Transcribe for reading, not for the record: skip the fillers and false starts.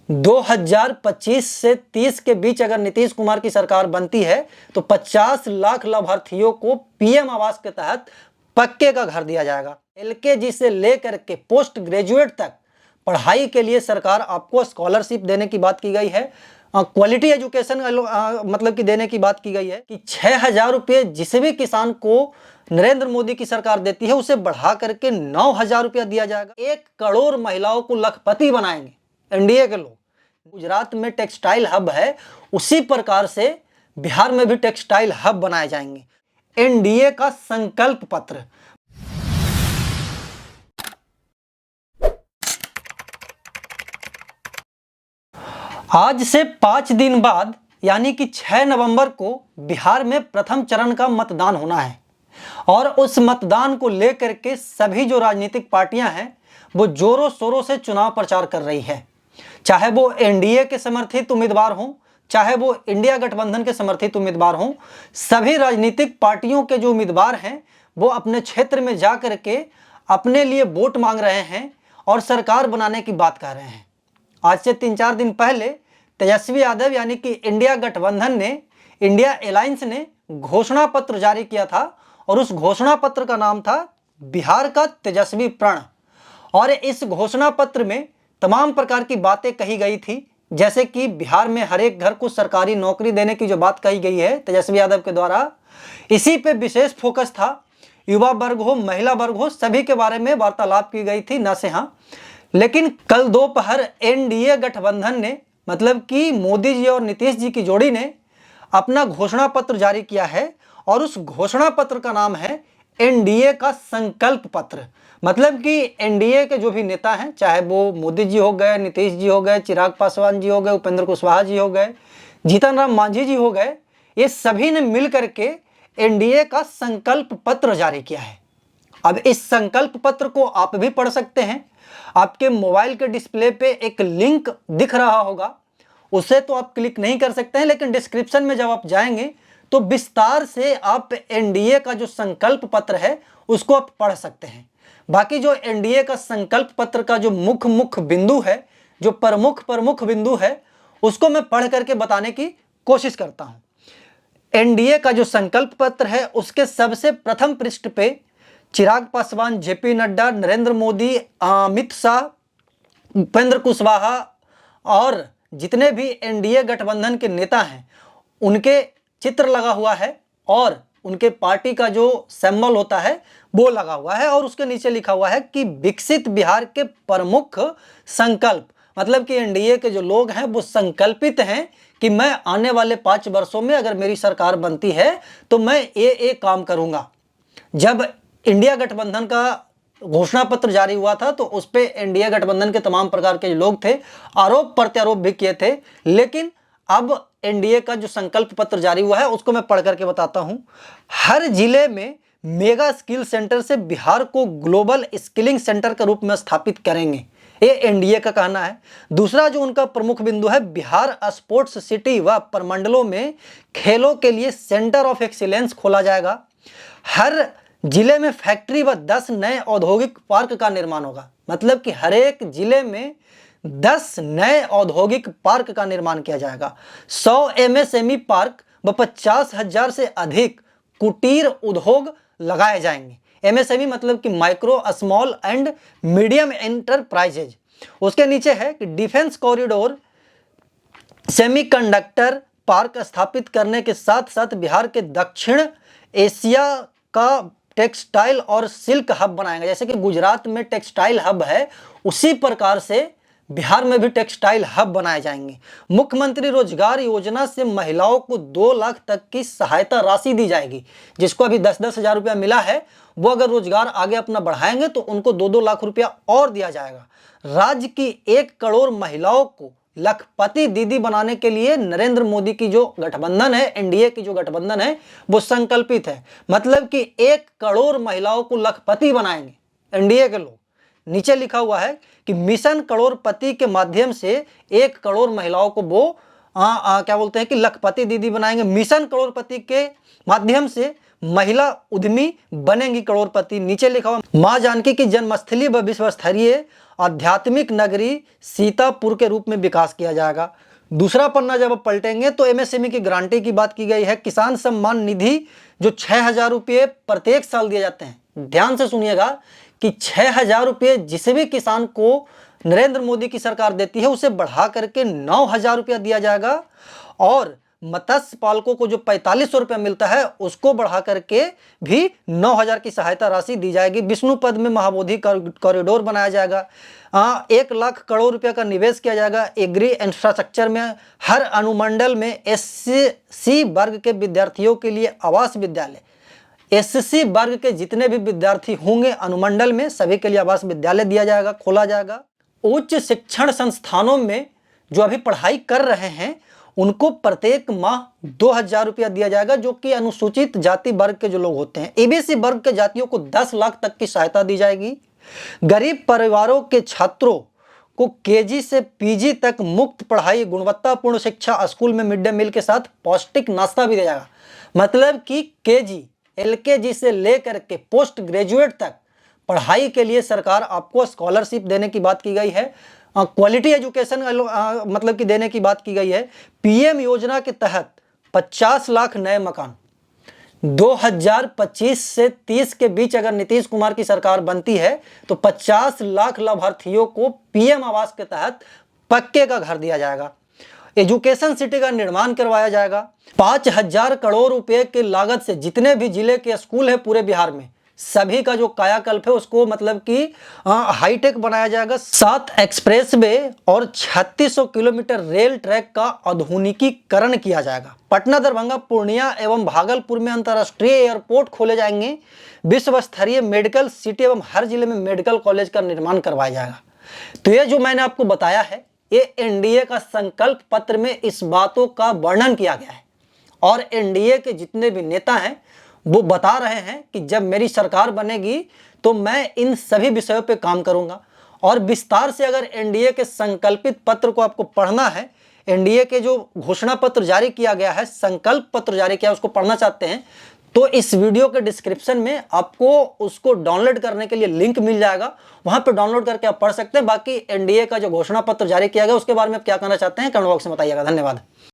2025 से 30 के बीच अगर नीतीश कुमार की सरकार बनती है तो 50 लाख लाभार्थियों को पीएम आवास के तहत पक्के का घर दिया जाएगा। एलकेजी से लेकर के पोस्ट ग्रेजुएट तक पढ़ाई के लिए सरकार आपको स्कॉलरशिप देने की बात की गई है। क्वालिटी एजुकेशन मतलब कि देने की बात की गई है कि 6,000 रुपये जिस भी किसान को नरेंद्र मोदी की सरकार देती है उसे बढ़ा करके 9,000 रुपया दिया जाएगा। 1 करोड़ महिलाओं को लखपति बनाएंगे एनडीए के लोग। गुजरात में टेक्सटाइल हब है, उसी प्रकार से बिहार में भी टेक्सटाइल हब बनाए जाएंगे। एनडीए का संकल्प पत्र। आज से 5 दिन बाद यानी कि 6 नवंबर को बिहार में प्रथम चरण का मतदान होना है और उस मतदान को लेकर के सभी जो राजनीतिक पार्टियां हैं वो जोरों शोरों से चुनाव प्रचार कर रही है। चाहे वो एनडीए के समर्थित उम्मीदवार हों, चाहे वो इंडिया गठबंधन के समर्थित उम्मीदवार हों, सभी राजनीतिक पार्टियों के जो उम्मीदवार हैं वो अपने क्षेत्र में जा कर के अपने लिए वोट मांग रहे हैं और सरकार बनाने की बात कर रहे हैं। आज से 3-4 दिन पहले तेजस्वी यादव यानी कि इंडिया गठबंधन ने, इंडिया अलायंस ने घोषणा पत्र जारी किया था और उस घोषणा पत्र का नाम था बिहार का तेजस्वी प्रण। और इस घोषणा पत्र में तमाम प्रकार की बातें कही गई थी, जैसे कि बिहार में हर एक घर को सरकारी नौकरी देने की जो बात कही गई है तेजस्वी यादव के द्वारा, इसी पे विशेष फोकस था। युवा वर्ग हो, महिला वर्ग हो, सभी के बारे में वार्तालाप की गई थी, न से हाँ। लेकिन कल दोपहर एनडीए गठबंधन ने, मतलब कि मोदी जी और नीतीश जी की जोड़ी ने अपना घोषणा पत्र जारी किया है और उस घोषणा पत्र का नाम है एनडीए का संकल्प पत्र। मतलब कि एनडीए के जो भी नेता हैं, चाहे वो मोदी जी हो गए, नीतीश जी हो गए, चिराग पासवान जी हो गए, उपेंद्र कुशवाहा जी हो गए, जीतन राम मांझी जी हो गए, ये सभी ने मिल करके एनडीए का संकल्प पत्र जारी किया है। अब इस संकल्प पत्र को आप भी पढ़ सकते हैं। आपके मोबाइल के डिस्प्ले पे एक लिंक दिख रहा होगा, उसे तो आप क्लिक नहीं कर सकते हैं, लेकिन डिस्क्रिप्शन में जब आप जाएंगे तो विस्तार से आप एनडीए का जो संकल्प पत्र है उसको आप पढ़ सकते हैं। बाकी जो एनडीए का संकल्प पत्र का जो मुख्य बिंदु है, जो प्रमुख बिंदु है, उसको मैं पढ़ करके बताने की कोशिश करता हूं। एनडीए का जो संकल्प पत्र है उसके सबसे प्रथम पृष्ठ पे चिराग पासवान, जेपी नड्डा, नरेंद्र मोदी, अमित शाह, उपेंद्र कुशवाहा और जितने भी एनडीए गठबंधन के नेता हैं उनके चित्र लगा हुआ है और उनके पार्टी का जो सिंबल होता है वो लगा हुआ है और उसके नीचे लिखा हुआ है कि विकसित बिहार के प्रमुख संकल्प। मतलब कि एनडीए के जो लोग हैं वो संकल्पित हैं कि मैं आने वाले 5 वर्षों में अगर मेरी सरकार बनती है तो मैं ये काम करूंगा। जब इंडिया गठबंधन का घोषणा पत्र जारी हुआ था तो उस पे एनडीए गठबंधन के तमाम प्रकार के लोग थे, आरोप प्रत्यारोप भी किए थे। लेकिन अब एनडीए का जो संकल्प पत्र जारी हुआ है उसको मैं पढ़ करके बताता हूं। हर जिले में मेगा स्किल सेंटर से बिहार को ग्लोबल स्किलिंग सेंटर के रूप में स्थापित करेंगे, ये एनडीए का कहना है। दूसरा जो उनका प्रमुख बिंदु है, बिहार स्पोर्ट्स सिटी व प्रमंडलों में खेलों के लिए सेंटर ऑफ एक्सीलेंस खोला जाएगा। हर जिले में फैक्ट्री व 10 नए औद्योगिक पार्क का निर्माण होगा। मतलब कि हर एक जिले में 10 नए औद्योगिक पार्क का निर्माण किया जाएगा। 100 एमएसएमई पार्क व 50,000 से अधिक कुटीर उद्योग लगाए जाएंगे। एमएसएमई मतलब कि micro, small and medium enterprises. उसके नीचे है कि डिफेंस कॉरिडोर, सेमीकंडक्टर पार्क स्थापित करने के साथ साथ बिहार के दक्षिण एशिया का टेक्सटाइल और सिल्क हब बनाएंगे। जैसे कि गुजरात में टेक्सटाइल हब है, उसी प्रकार से बिहार में भी टेक्सटाइल हब बनाए जाएंगे। मुख्यमंत्री रोजगार योजना से महिलाओं को 2 लाख तक की सहायता राशि दी जाएगी। जिसको अभी 10-10 हज़ार रुपया मिला है, वो अगर रोजगार आगे अपना बढ़ाएंगे तो उनको 2-2 लाख रुपया और दिया जाएगा। राज्य की 1 करोड़ महिलाओं को लखपति दीदी बनाने के लिए नरेंद्र मोदी की जो गठबंधन है, एनडीए की जो गठबंधन है, वो संकल्पित है। मतलब कि 1 करोड़ महिलाओं को लखपति बनाएंगे एनडीए के लोग। नीचे लिखा हुआ है कि मिशन करोड़पति के माध्यम से 1 करोड़ महिलाओं को वो क्या बोलते हैं कि लखपति दीदी बनाएंगे। मिशन करोड़पति के माध्यम से महिला उद्यमी बनेंगी करोड़पति। नीचे लिखा हुआ, मां जानकी की जन्मस्थली व विश्व स्तरीय आध्यात्मिक नगरी सीतापुर के रूप में विकास किया जाएगा। दूसरा पन्ना जब आप पलटेंगे तो एमएसएमई की गारंटी की बात की गई है। किसान सम्मान निधि जो 6,000 रुपये प्रत्येक साल दिए जाते हैं, ध्यान से सुनिएगा कि 6,000 रुपये जिस भी किसान को नरेंद्र मोदी की सरकार देती है उसे बढ़ा करके 9,000 रुपया दिया जाएगा। और मत्स्य पालकों को जो 4,500 रुपया मिलता है उसको बढ़ा करके भी 9,000 की सहायता राशि दी जाएगी। विष्णुपद में महाबोधि कॉरिडोर बनाया जाएगा। 1 लाख करोड़ रुपया का निवेश किया जाएगा एग्री इंफ्रास्ट्रक्चर में। हर अनुमंडल में एससी वर्ग के विद्यार्थियों के लिए आवास विद्यालय, एससी वर्ग के जितने भी विद्यार्थी होंगे अनुमंडल में सभी के लिए आवास विद्यालय दिया जाएगा, खोला जाएगा। उच्च शिक्षण संस्थानों में जो अभी पढ़ाई कर रहे हैं उनको प्रत्येक माह 2,000 रुपया दिया जाएगा, जो कि अनुसूचित जाति वर्ग के जो लोग होते हैं। एबीसी वर्ग के जातियों को 10 लाख तक की सहायता दी जाएगी। गरीब परिवारों के छात्रों को केजी से पीजी तक मुफ्त पढ़ाई, गुणवत्तापूर्ण शिक्षा, स्कूल में मिड डे मील के साथ पौष्टिक नाश्ता भी दिया जाएगा। मतलब कि केजी, एलकेजी से लेकर के पोस्ट ग्रेजुएट तक पढ़ाई के लिए सरकार आपको स्कॉलरशिप देने की बात की गई है। क्वालिटी एजुकेशन मतलब कि देने की बात की गई है। पीएम योजना के तहत 50 लाख नए मकान 2025 से 30 के बीच अगर नीतीश कुमार की सरकार बनती है तो 50 लाख लाभार्थियों को पीएम आवास के तहत पक्के का घर दिया जाएगा। एजुकेशन सिटी का निर्माण करवाया जाएगा। 5,000 करोड़ रुपए की लागत से जितने भी जिले के स्कूल है पूरे बिहार में सभी का जो कायाकल्प है उसको मतलब कि हाईटेक बनाया जाएगा। 7 एक्सप्रेस वे और 3600 किलोमीटर रेल ट्रैक का आधुनिकीकरण किया जाएगा। पटना, दरभंगा, पूर्णिया एवं भागलपुर में अंतर्राष्ट्रीय एयरपोर्ट खोले जाएंगे। विश्व स्तरीय मेडिकल सिटी एवं हर जिले में मेडिकल कॉलेज का निर्माण करवाया जाएगा। तो ये जो मैंने आपको बताया है ये एनडीए का संकल्प पत्र में इस बातों का वर्णन किया गया है। और एनडीए के जितने भी नेता हैं वो बता रहे हैं कि जब मेरी सरकार बनेगी तो मैं इन सभी विषयों पे काम करूंगा। और विस्तार से अगर एनडीए के संकल्पित पत्र को आपको पढ़ना है, एनडीए के जो घोषणा पत्र जारी किया गया है, संकल्प पत्र जारी किया, उसको पढ़ना चाहते हैं तो इस वीडियो के डिस्क्रिप्शन में आपको उसको डाउनलोड करने के लिए लिंक मिल जाएगा। वहां पर डाउनलोड करके आप पढ़ सकते हैं। बाकी एनडीए का जो घोषणा पत्र जारी किया गया उसके बारे में आप क्या कहना चाहते हैं कमेंट बॉक्स में बताइएगा। धन्यवाद।